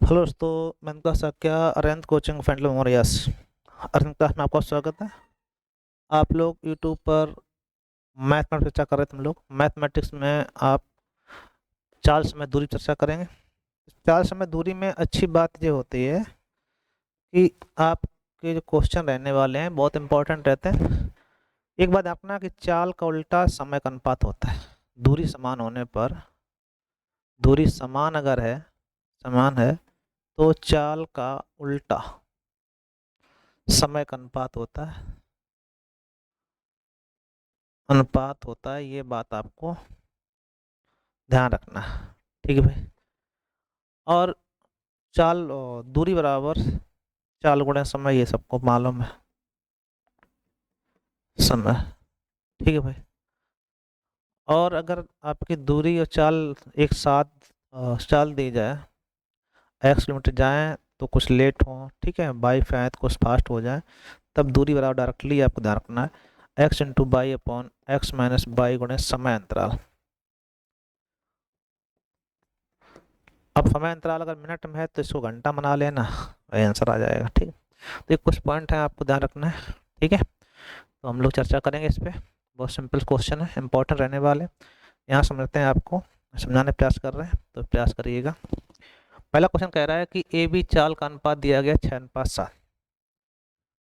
Hello दोस्तों, मैं का सक्या अरविंद कोचिंग फ्रेंडली मेमोरियस। अरविंद क्लास में आपका स्वागत है। आप लोग यूट्यूब पर मैथमेटिक्स चर्चा कर रहे थे। हम लोग मैथमेटिक्स में आप चाल समय दूरी चर्चा करेंगे। चाल समय दूरी में अच्छी बात ये होती है कि आपके जो क्वेश्चन रहने वाले हैं बहुत इंपॉर्टेंट रहते हैं। एक बात देखना कि चाल का उल्टा समय का अनुपात होता है। दूरी समान होने पर, दूरी समान अगर है, समान है, तो चाल का उल्टा समय का अनुपात होता है। ये बात आपको ध्यान रखना है। ठीक है भाई। और चाल दूरी बराबर चाल गुणा समय, ये सबको मालूम है। समय। ठीक है भाई। और अगर आपकी दूरी और चाल एक साथ चाल दी जाए, x किलोमीटर जाएं तो कुछ लेट हो, ठीक है, बाई पे तो कुछ फास्ट हो जाए, तब दूरी बराबर डायरेक्टली आपको ध्यान रखना है x into by upon x minus by गुणे समय अंतराल। अब समय अंतराल अगर मिनट में है तो इसको घंटा बना लेना, वही आंसर आ जाएगा। ठीक। तो ये कुछ पॉइंट है आपको ध्यान रखना है। ठीक है, तो हम लोग चर्चा करेंगे इस पे। बहुत सिंपल क्वेश्चन है, इंपॉर्टेंट रहने वाले। यहाँ समझते हैं, आपको समझाने प्रयास कर रहे हैं तो प्रयास करिएगा। पहला क्वेश्चन कह रहा है कि ए बी चाल का अनुपात दिया गया 6:7।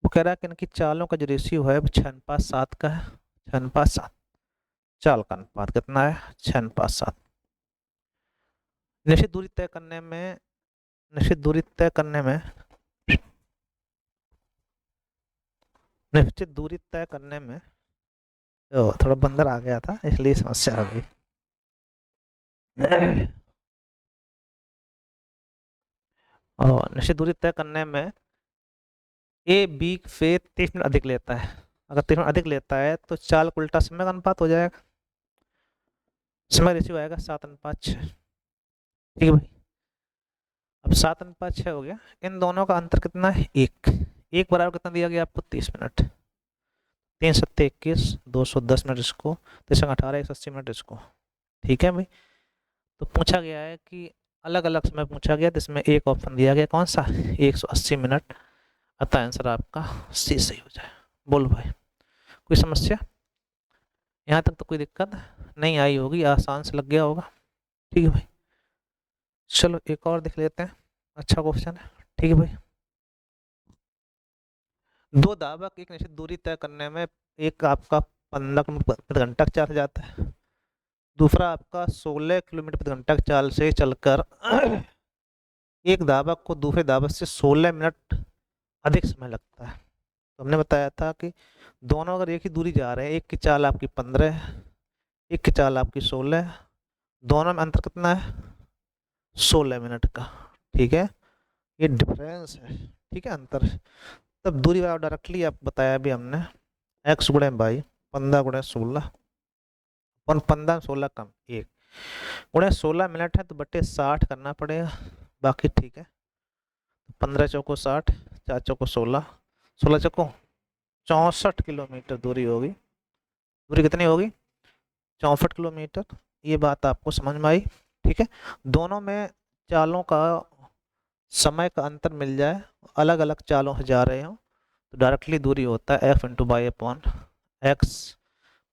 वो कह रहा है कि इनकी चालों का जो रेशियो है वो 6:7 का है। 6:7 चाल का अनुपात कितना है? 6:7। निश्चित दूरी तय करने में, निश्चित दूरी तय करने में, निश्चित दूरी तय करने में थोड़ा बंदर आ गया था इसलिए समस्या आ गई। और निश्चित दूरी तय करने में ए बी से 30 मिनट अधिक लेता है। अगर 30 मिनट अधिक लेता है तो चाल का उल्टा समय का अनुपात हो जाएगा। समय रेशियो आएगा 7:6। ठीक है भाई। अब 7:6 हो गया। इन दोनों का अंतर कितना है? एक। एक बराबर कितना दिया गया आपको? 30 मिनट। 3 7 21, 210 मिनट इसको, 3 18, 180 मिनट इसको। ठीक है भाई। तो पूछा गया है कि अलग अलग समय पूछा गया, तो इसमें एक ऑप्शन दिया गया, कौन सा? 180 मिनट। अतः आंसर आपका सी सही हो जाए। बोलो भाई, कोई समस्या? यहाँ तक तो कोई दिक्कत नहीं आई होगी, आसान से लग गया होगा। ठीक है भाई। चलो एक और देख लेते हैं। अच्छा क्वेश्चन है। ठीक है भाई। दो दावक एक निश्चित दूरी तय करने में, एक आपका 15 किलोमीटर प्रति घंटा की चाल से जाता है, दूसरा आपका 16 किलोमीटर प्रति घंटा की चाल से चलकर एक दावक को दूसरे दावक से 16 मिनट अधिक समय लगता है। तो हमने बताया था कि दोनों अगर एक ही दूरी जा रहे हैं, एक की चाल आपकी 15 है, एक की चाल आपकी 16 है, दोनों में अंतर कितना है? 16 मिनट का। ठीक है, ये डिफरेंस है। ठीक है, अंतर है। तब दूरी बराबर डायरेक्टली आप बताया अभी हमने, एक्स गुणे बाई 15 गुणे 16, और 15 16 कम एक गुणे 16 मिनट है तो बटे 60 करना पड़ेगा। बाकी ठीक है। 15 चौको 60, 4 चौको 16, 16 चौको 64 किलोमीटर दूरी होगी। दूरी कितनी होगी? 64 किलोमीटर। ये बात आपको समझ में आई? ठीक है। दोनों में चालों का समय का अंतर मिल जाए, अलग अलग चालों से जा रहे हो, तो डायरेक्टली दूरी होता है F into by upon x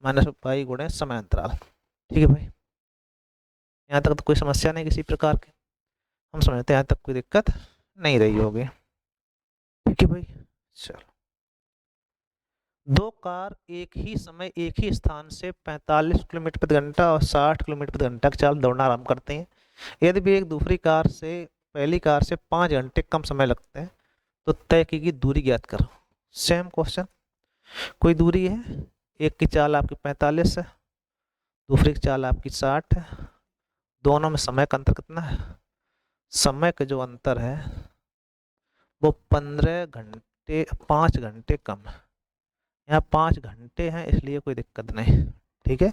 minus by गुणे समय अंतराल। ठीक है भाई। यहाँ तक तो कोई समस्या नहीं किसी प्रकार की, हम समझते हैं यहाँ तक कोई दिक्कत नहीं रही होगी। ठीक है भाई। चलो, दो कार एक ही समय एक ही स्थान से 45 किलोमीटर प्रति घंटा और 60 किलोमीटर प्रति घंटा की चाल दौड़ना आरंभ करते हैं। यदि भी एक दूसरी कार से पहली कार से 5 घंटे कम समय लगते हैं तो तय की गई दूरी ज्ञात करो। Same question. कोई दूरी है, एक की चाल आपकी 45 है, दूसरी की चाल आपकी 60 है, दोनों में समय का अंतर कितना है? समय का जो अंतर है वो 15 घंटे, 5 घंटे कम है। यहाँ 5 घंटे हैं इसलिए कोई दिक्कत नहीं। ठीक है,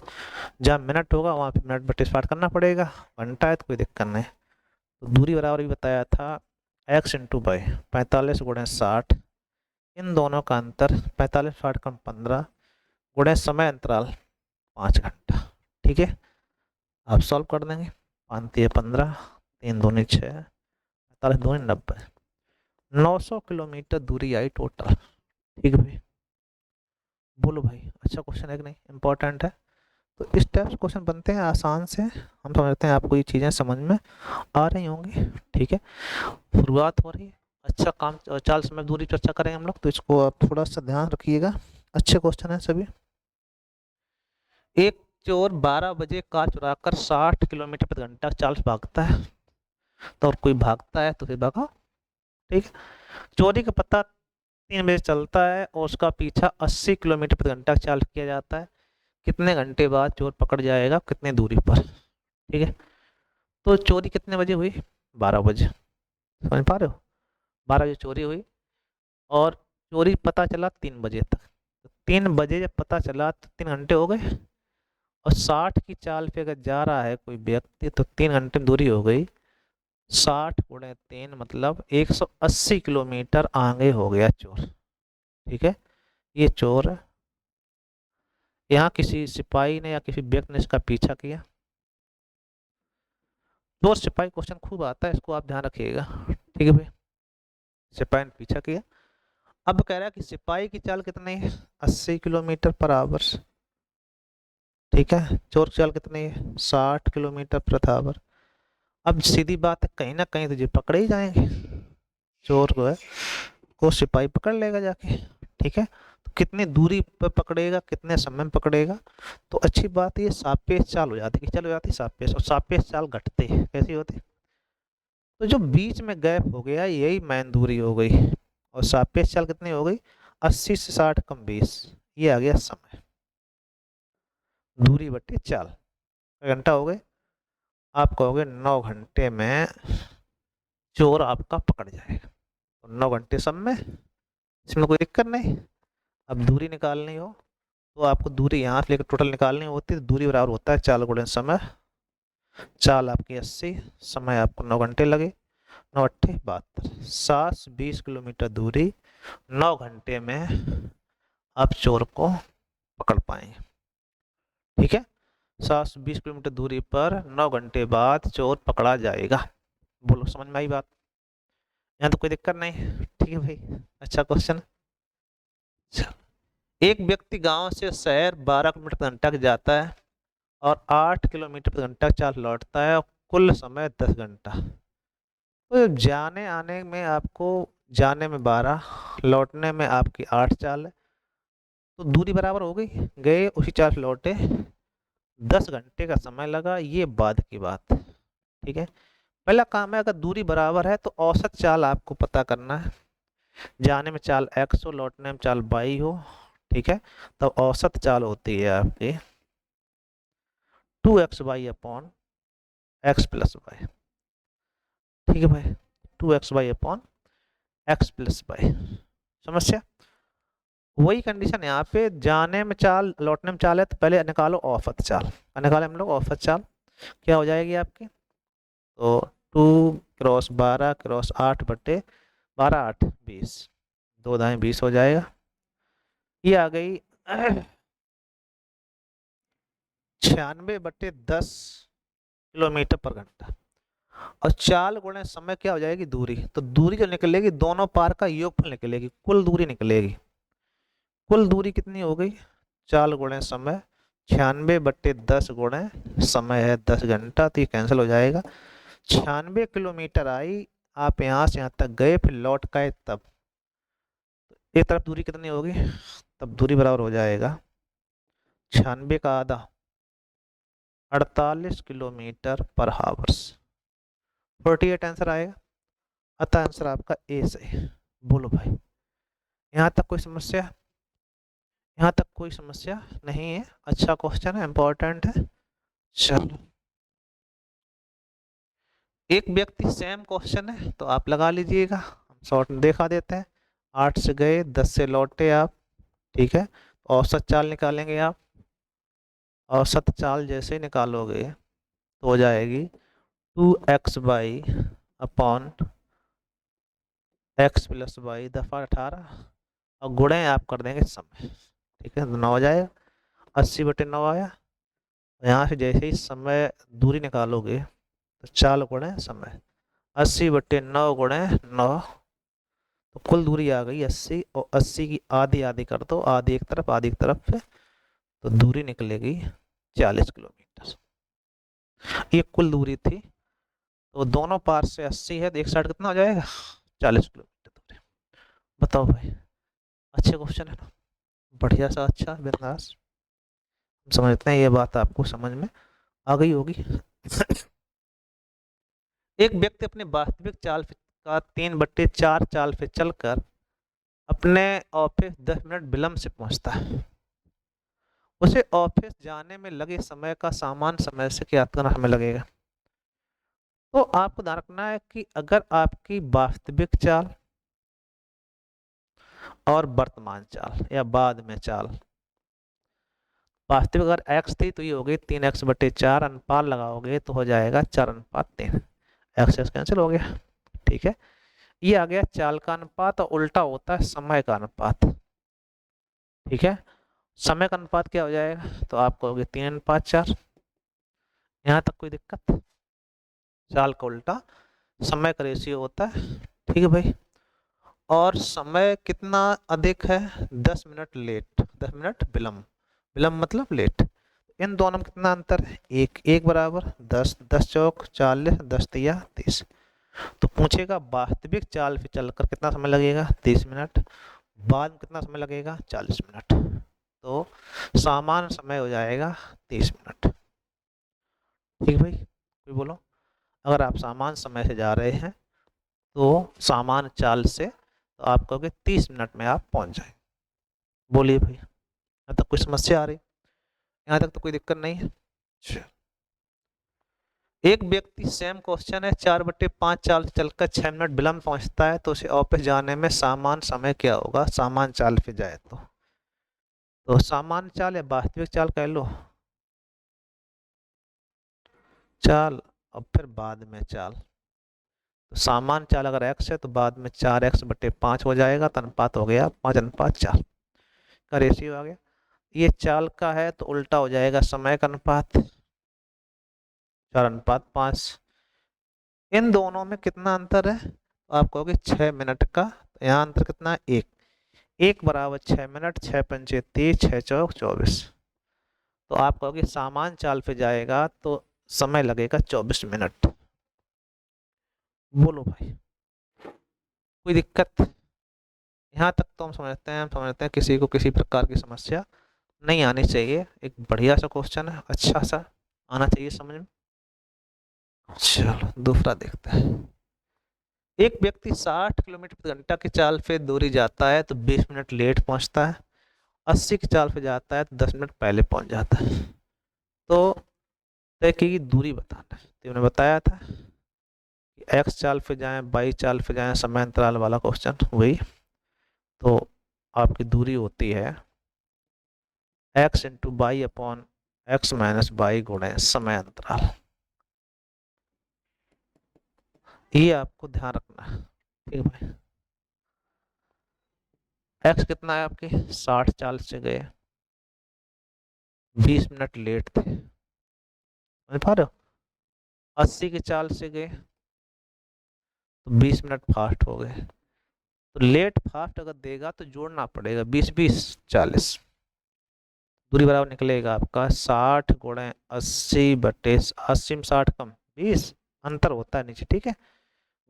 जहाँ मिनट होगा वहाँ पे मिनट बटे स्टार्ट करना पड़ेगा, घंटा है तो कोई दिक्कत नहीं। तो दूरी बराबर भी बताया था एक्स इंटू बाई 45 गुणे 60, इन दोनों का अंतर 45 60 कम 15 गुणे समय अंतराल 5 घंटा। ठीक है, आप सॉल्व कर देंगे। 5 3 15, 3 दूनी 6, 48 दूनी 90, 900 किलोमीटर दूरी आई टोटल। ठीक है भाई, बोलो भाई, अच्छा क्वेश्चन है कि नहीं, इंपॉर्टेंट है। तो इस टाइप से क्वेश्चन बनते हैं आसान से, हम समझते हैं आपको ये चीज़ें समझ में आ रही होंगी। ठीक है, शुरुआत हो रही है। अच्छा काम, चाल समय दूरी चर्चा करेंगे हम लोग, तो इसको आप थोड़ा सा ध्यान रखिएगा, अच्छे क्वेश्चन है सभी। एक चोर 12 बजे कार चुराकर 60 किलोमीटर प्रति घंटा चाल से भागता है, तो और कोई भागता है तो फिर भागा। ठीक है, चोरी का पता 3 बजे चलता है और उसका पीछा 80 किलोमीटर प्रति घंटा चाल किया जाता है, कितने घंटे बाद चोर पकड़ जाएगा, कितने दूरी पर। ठीक है, तो चोरी कितने बजे हुई, 12 बजे, समझ पा रहे हो, 12 बजे चोरी हुई और चोरी पता चला 3 बजे तक। तो 3 बजे जब पता चला तो 3 घंटे हो गए, और 60 की चाल पे अगर जा रहा है कोई व्यक्ति तो 3 घंटे में दूरी हो गई, 60 × 3 मतलब 180 किलोमीटर आगे हो गया चोर। ठीक है, ये चोर, यहाँ किसी सिपाही ने या किसी व्यक्ति ने इसका पीछा किया। चोर सिपाही क्वेश्चन खूब आता है, इसको आप ध्यान रखिएगा। ठीक है भाई, सिपाही ने पीछा किया, अब कह रहा है कि सिपाही की चाल कितनी है, 80 किलोमीटर पर आवर। ठीक है, चोर की चाल कितनी है, 60 किलोमीटर प्रति आवर। अब सीधी बात है, कहीं ना कहीं तो ये पकड़े ही जाएंगे, चोर को है को सिपाही पकड़ लेगा जाके। ठीक है, तो कितनी दूरी पर पकड़ेगा, कितने समय में पकड़ेगा, तो अच्छी बात ये सापेक्ष चाल हो जाती है, कि चल हो जाती है सापेक्ष, और सापेक्ष चाल घटते कैसी होती, तो जो बीच में गैप हो गया यही मैन दूरी हो गई, और सापेक्ष चाल कितनी हो गई, 80 से 60 कम 20, ये आ गया समय, दूरी बटे चाल। घंटा हो गए, आप कहोगे 9 घंटे में चोर आपका पकड़ जाएगा, तो 9 घंटे समय, इसमें कोई दिक्कत नहीं। अब दूरी निकालनी हो तो आपको दूरी यहाँ से लेकर टोटल निकालनी होती है, तो दूरी बराबर होता है चाल गुणे समय, चाल आपकी 80, समय आपको 9 घंटे लगे, 9×8 = 72, 720 किलोमीटर दूरी 9 घंटे में आप चोर को पकड़ पाएंगे। ठीक है, 720 किलोमीटर दूरी पर 9 घंटे बाद चोर पकड़ा जाएगा। बोलो, समझ में आई बात, यहाँ तो कोई दिक्कत नहीं। ठीक है भाई, अच्छा क्वेश्चन। एक व्यक्ति गांव से शहर 12 किलोमीटर प्रति घंटा जाता है और 8 किलोमीटर प्रति घंटा चाल लौटता है, और कुल समय 10 घंटा। तो जाने आने में आपको, जाने में 12, लौटने में आपकी 8 चाल है, तो दूरी बराबर हो गई, गए उसी चाल से लौटे, 10 घंटे का समय लगा, ये बाद की बात। ठीक है, पहला काम है, अगर दूरी बराबर है तो औसत चाल आपको पता करना है, जाने में चाल x हो, लौटने में चाल y हो। ठीक है, तो औसत चाल होती है आपकी 2xy/x+y। ठीक है भाई, 2xy/x+y। समस्या वही कंडीशन यहाँ पे, जाने में चाल लौटने में चाल है, तो पहले निकालो औसत चाल, निकाले हम लोग औसत चाल, क्या हो जाएगी आपकी, तो 2×12×8/12, 2 दाएं 20 हो जाएगा, ये आ गई 96/10 किलोमीटर पर घंटा। और चाल गुणे समय क्या हो जाएगी, दूरी, तो दूरी जो निकलेगी दोनों पार का योगफल निकलेगी, कुल दूरी निकलेगी। कुल दूरी कितनी हो गई, चाल गुणे समय, 96/10 गुणे समय है 10 घंटा, तो ये कैंसिल हो जाएगा। 96 किलोमीटर आई, आप यहाँ से यहाँ तक गए, फिर लौट गए, तब एक तरफ दूरी कितनी होगी, तब दूरी बराबर हो जाएगा 96 का आधा, 48 किलोमीटर पर हावर्स, 48 आंसर आएगा। अतः आंसर आपका ए सही। बोलो भाई, यहाँ तक कोई समस्या, यहाँ तक कोई समस्या नहीं है, अच्छा क्वेश्चन है, इंपॉर्टेंट है। चलो, एक व्यक्ति सेम क्वेश्चन है तो आप लगा लीजिएगा, हम शॉर्ट में देखा देते हैं। 8 से गए, 10 से लौटे आप। ठीक है, औसत चाल निकालेंगे आप, औसत चाल जैसे निकालोगे तो हो जाएगी 2xy/x+y दफा 18, और गुणे आप कर देंगे समय। ठीक है, तो 9 हो जाएगा, 80/9 आया। यहाँ से जैसे ही समय दूरी निकालोगे तो चाल गुणे समय, 80/9 गुणे 9, तो कुल दूरी आ गई 80, और 80 की आधी आधी कर दो, आधी एक तरफ आधी एक तरफ पे, तो दूरी निकलेगी 40 किलोमीटर। ये कुल दूरी थी। तो दोनों पार से 80 है, तो एक साइड कितना हो जाएगा, 40 किलोमीटर दूरी। बताओ भाई, अच्छे क्वेश्चन है ना, बढ़िया सा, अच्छा बिंदास। समझते हैं, ये बात आपको समझ में आ गई होगी। एक व्यक्ति अपनी वास्तविक चाल का 3/4 चाल पे चलकर अपने ऑफिस 10 मिनट विलंब से पहुंचता है। उसे ऑफिस जाने में लगे समय का सामान्य समय से क्या करना हमें लगेगा। तो आपको ध्यान रखना है कि अगर आपकी वास्तविक चाल और वर्तमान चाल या बाद में चाल, वास्तविक अगर x थी तो ये हो गई 3x/4, अनुपात लगाओगे तो हो जाएगा 4:3, एक्स कैंसिल हो गया। ठीक है, ये आ गया चाल का अनुपात, और उल्टा होता है समय का अनुपात। ठीक है, समय का अनुपात क्या हो जाएगा, तो आप कहोगे 3:4। यहाँ तक कोई दिक्कत, चाल का उल्टा समय का रेशियो होता है। ठीक है भाई, और समय कितना अधिक है, 10 मिनट लेट, 10 मिनट विलम्ब, विलम्ब मतलब लेट। इन दोनों में कितना अंतर है, एक एक बराबर 10, 10 चौक 40, 10 तिया 30। तो पूछेगा वास्तविक चाल पे चलकर कितना समय लगेगा, 30 मिनट, बाद में कितना समय लगेगा, 40 मिनट। तो सामान्य समय हो जाएगा 30 मिनट। ठीक भाई, कोई बोलो, अगर आप सामान्य समय से जा रहे हैं तो सामान्य चाल से, तो आप कहोगे 30 मिनट में आप पहुंच जाए। बोलिए भाई, यहाँ तक कोई समस्या आ रही, यहाँ तक तो कोई दिक्कत नहीं है। एक व्यक्ति सेम क्वेश्चन है, 4/5 चाल से चलकर 6 मिनट विलम्ब पहुंचता है, तो उसे ऑफिस जाने में सामान्य समय क्या होगा, सामान्य चाल पे जाए तो सामान्य चाल या वास्तविक चाल कह लो, चाल और फिर बाद में चाल। तो सामान्य चाल अगर x है तो बाद में 4x/5 हो जाएगा, तो अनुपात हो गया 5:4 का रेशियो आ गया। ये चाल का है तो उल्टा हो जाएगा समय का अनुपात, 4:5। इन दोनों में कितना अंतर है, तो आप कहोगे 6 मिनट का, तो यहाँ अंतर कितना है, एक, एक बराबर 6 मिनट, 6×5 30, 6×4 24। तो आप कहोगे सामान्य चाल पे जाएगा तो समय लगेगा 24 मिनट। बोलो भाई, कोई दिक्कत, यहाँ तक तो हम समझते हैं किसी को किसी प्रकार की समस्या नहीं आनी चाहिए। एक बढ़िया सा क्वेश्चन है, अच्छा सा आना चाहिए समझ में। चलो दूसरा देखते हैं। एक व्यक्ति 60 किलोमीटर प्रति घंटा की चाल पे दूरी जाता है तो 20 मिनट लेट पहुंचता है, 80 की चाल पे जाता है तो 10 मिनट पहले पहुंच जाता है। तो तय की दूरी बताना है, तो मैंने बताया था कि x चाल पे जाएं, y चाल पे जाएं, समय अंतराल वाला क्वेश्चन वही। तो आपकी दूरी होती है x/y/x - y समय अंतराल। ये आपको ध्यान रखना है। ठीक है भाई, x कितना है आपके, 60 चाल से गए, 20 मिनट लेट थे, समझ पा रहे हो। 80 की चाल से गए तो 20 मिनट फास्ट हो गए। तो लेट फास्ट अगर देगा तो जोड़ना पड़ेगा, 20 20 40, दूरी बराबर निकलेगा आपका 60 × 80/80 में 60 कम 20 अंतर होता है नीचे, ठीक है,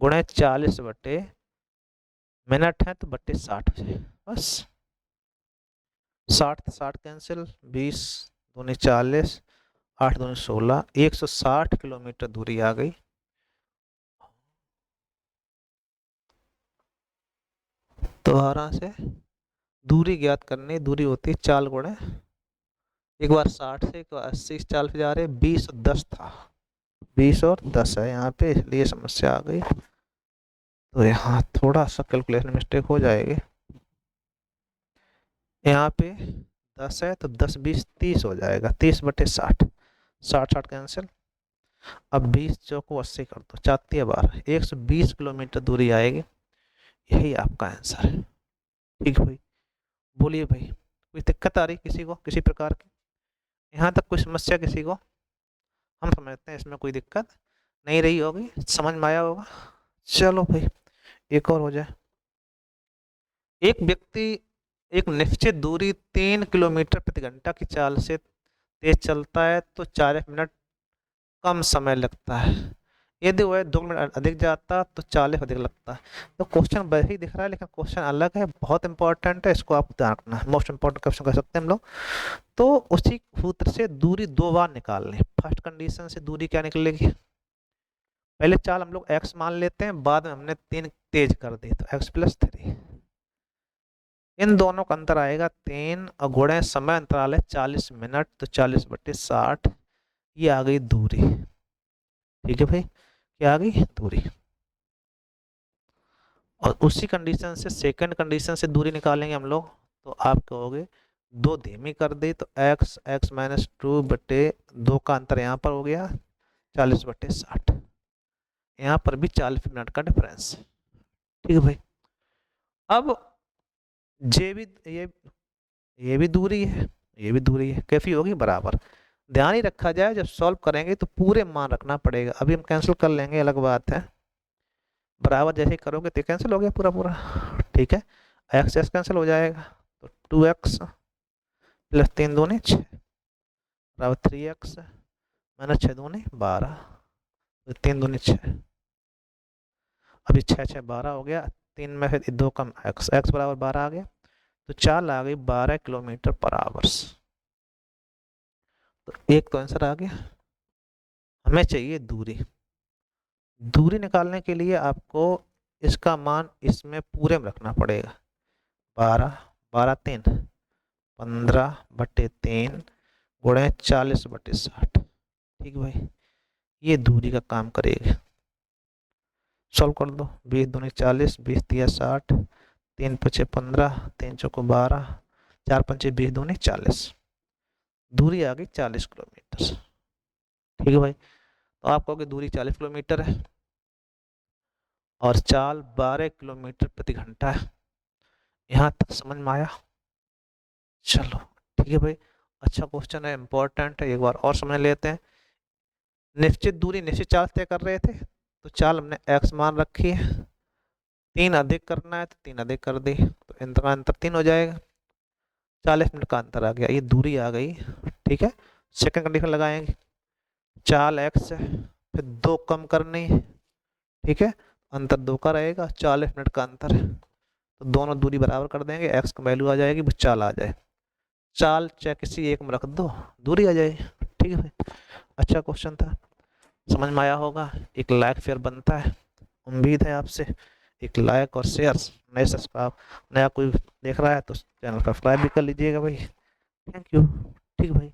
गुणे 40/मिनट है तो बट्टे 60 हो जाए बस। 60 60 कैंसिल, 20 दूनी 40, 8 दूनी 16, 160 किलोमीटर दूरी आ गई। दोबारा से दूरी ज्ञात करनी, दूरी होती है चाल गुणे, एक बार 60 से एक बार 80 चाल पे जा रहे, 20 और 10 था, 20 और 10 है यहाँ पे, इसलिए समस्या आ गई। तो यहाँ थोड़ा सा कैलकुलेशन मिस्टेक हो जाएगी। यहाँ पे 10 है तो 10 20 30 हो जाएगा, 30/60, 60 60 कैंसिल। अब 20 चौको 80 कर दो, 4 12, 120 किलोमीटर दूरी आएगी। यही आपका आंसर है। ठीक है भाई, बोलिए भाई, कोई दिक्कत आ रही किसी को किसी प्रकार की, यहाँ तक कोई समस्या किसी को। हम समझते हैं इसमें कोई दिक्कत नहीं रही होगी, समझ में आया होगा। चलो भाई एक और हो जाए। एक व्यक्ति एक निश्चित दूरी 3 किलोमीटर प्रति घंटा की चाल से तेज चलता है तो 40 मिनट कम समय लगता है। यदि वह 2 मिनट अधिक जाता तो 40 अधिक लगता है। तो क्वेश्चन वैसे ही दिख रहा है लेकिन क्वेश्चन अलग है, बहुत इंपॉर्टेंट है, इसको आप ध्यान रखना। मोस्ट इंपॉर्टेंट क्वेश्चन कह सकते हैं हम लोग। तो उसी सूत्र से दूरी दो बार निकालनी। फर्स्ट कंडीशन से दूरी क्या निकलेगी, पहले चाल हम लोग x मान लेते हैं, बाद में हमने 3 तेज कर दी तो x+3। इन दोनों का अंतर आएगा 3 और गुणे समय अंतराल है 40 मिनट, तो 40/60 ये आ गई दूरी। ठीक है भाई, क्या आ गई दूरी। और उसी कंडीशन से सेकंड कंडीशन से दूरी निकालेंगे हम लोग, तो आप कहोगे दो धीमी कर दी तो x(x-2) बटे 2 का अंतर यहाँ पर हो गया 40/60। यहाँ पर भी 40 मिनट का डिफरेंस। ठीक है भाई। अब जे भी ये भी दूरी है, ये भी दूरी है, कैसी होगी बराबर। ध्यान ही रखा जाए जब सॉल्व करेंगे तो पूरे मान रखना पड़ेगा। अभी हम कैंसिल कर लेंगे अलग बात है, बराबर जैसे ही करोगे तो कैंसिल हो गया पूरा पूरा। ठीक है, एक्स एक्स कैंसिल हो जाएगा तो 2x प्लस 3 दूनी 6 बराबर 3x माइनस 6 दूनी 12, तो 3 दूनी 6। अभी 6 6 12 हो गया, 3 में से 2 कम x, x बराबर 12 आ गया, तो चाल आ गई 12 किलोमीटर पर आवर्स। तो एक तो आंसर आ गया। हमें चाहिए दूरी। दूरी निकालने के लिए आपको इसका मान इसमें पूरे में रखना पड़ेगा। 12 12 3 15/3 गुणे 40/60। ठीक भाई, ये दूरी का काम करेगा। सॉल्व कर दो, 20 दूनी 40, 20 तिया 60, 3 5 15, 3 चौको 12, 4 5 20 दूनी 40। दूरी आ गई 40 किलोमीटर। ठीक है भाई, तो आप कहोगे दूरी 40 किलोमीटर है और चाल 12 किलोमीटर प्रति घंटा है। यहाँ तक समझ में आया? चलो ठीक है भाई, अच्छा क्वेश्चन है, इंपॉर्टेंट है, एक बार और समझ लेते हैं। निश्चित दूरी निश्चित चाल तय कर रहे थे, तो चाल हमने x मान रखी है, 3 अधिक करना है तो 3 अधिक कर दी, तो इनका अंतर 3 हो जाएगा, 40 मिनट का अंतर आ गया, ये दूरी आ गई। ठीक है, सेकंड कंडीशन लगाएंगे, चाल x है, फिर 2 कम करनी है। ठीक है, अंतर 2 का रहेगा, 40 मिनट का अंतर है, तो दोनों दूरी बराबर कर देंगे, x की वैल्यू आ जाएगी, वो चाल आ जाए, चाल चाहे किसी एक में रख दो, दूरी आ जाएगी। ठीक है भाई, अच्छा क्वेश्चन था, समझ में आया होगा। एक लाइक शेयर बनता है, उम्मीद है आपसे एक लाइक और शेयर, नए सब्सक्राइब, नया कोई देख रहा है तो चैनल सब्सक्राइब भी कर लीजिएगा भाई। Thank you. ठीक भाई।